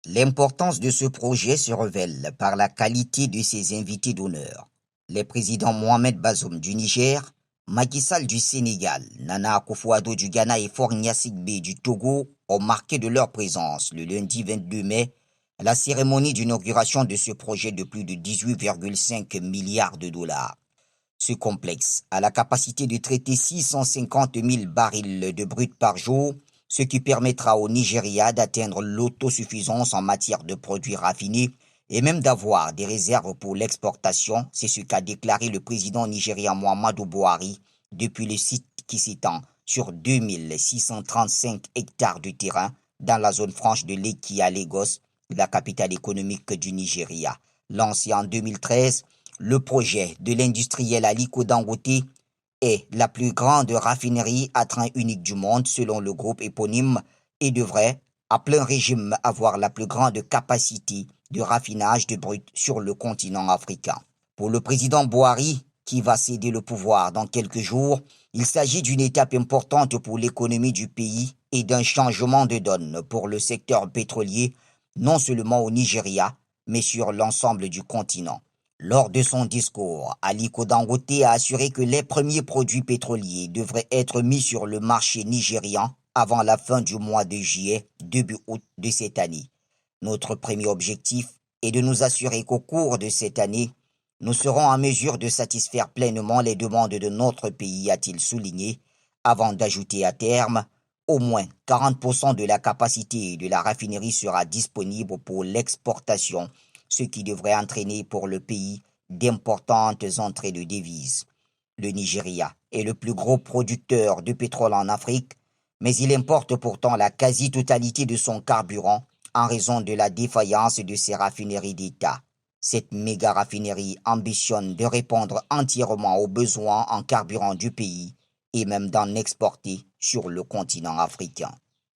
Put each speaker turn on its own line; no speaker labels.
L'importance de ce projet se révèle par la qualité de ses invités d'honneur. Les présidents Mohamed Bazoum du Niger, Macky Sall du Sénégal, Nana Akufo-Addo du Ghana et Faure Gnassingbé du Togo ont marqué de leur présence le lundi 22 mai la cérémonie d'inauguration de ce projet de plus de 18,5 milliards de dollars. Ce complexe a la capacité de traiter 650 000 barils de brut par jour, ce qui permettra au Nigeria d'atteindre l'autosuffisance en matière de produits raffinés et même d'avoir des réserves pour l'exportation, c'est ce qu'a déclaré le président nigérien Muhammadu Buhari depuis le site qui s'étend sur 2635 hectares de terrain dans la zone franche de Lekki à Lagos, la capitale économique du Nigeria. Lancé en 2013, le projet de l'industriel Aliko Dangote est la plus grande raffinerie à train unique du monde selon le groupe éponyme et devrait, à plein régime, avoir la plus grande capacité de raffinage de brut sur le continent africain. Pour le président Buhari, qui va céder le pouvoir dans quelques jours, il s'agit d'une étape importante pour l'économie du pays et d'un changement de donne pour le secteur pétrolier, non seulement au Nigeria, mais sur l'ensemble du continent. Lors de son discours, Aliko Dangote a assuré que les premiers produits pétroliers devraient être mis sur le marché nigérian avant la fin du mois de juillet, début août de cette année. Notre premier objectif est de nous assurer qu'au cours de cette année, nous serons en mesure de satisfaire pleinement les demandes de notre pays, a-t-il souligné, avant d'ajouter à terme, au moins 40% de la capacité de la raffinerie sera disponible pour l'exportation, ce qui devrait entraîner pour le pays d'importantes entrées de devises. Le Nigeria est le plus gros producteur de pétrole en Afrique, mais il importe pourtant la quasi-totalité de son carburant en raison de la défaillance de ses raffineries d'État. Cette méga-raffinerie ambitionne de répondre entièrement aux besoins en carburant du pays et même d'en exporter sur le continent africain.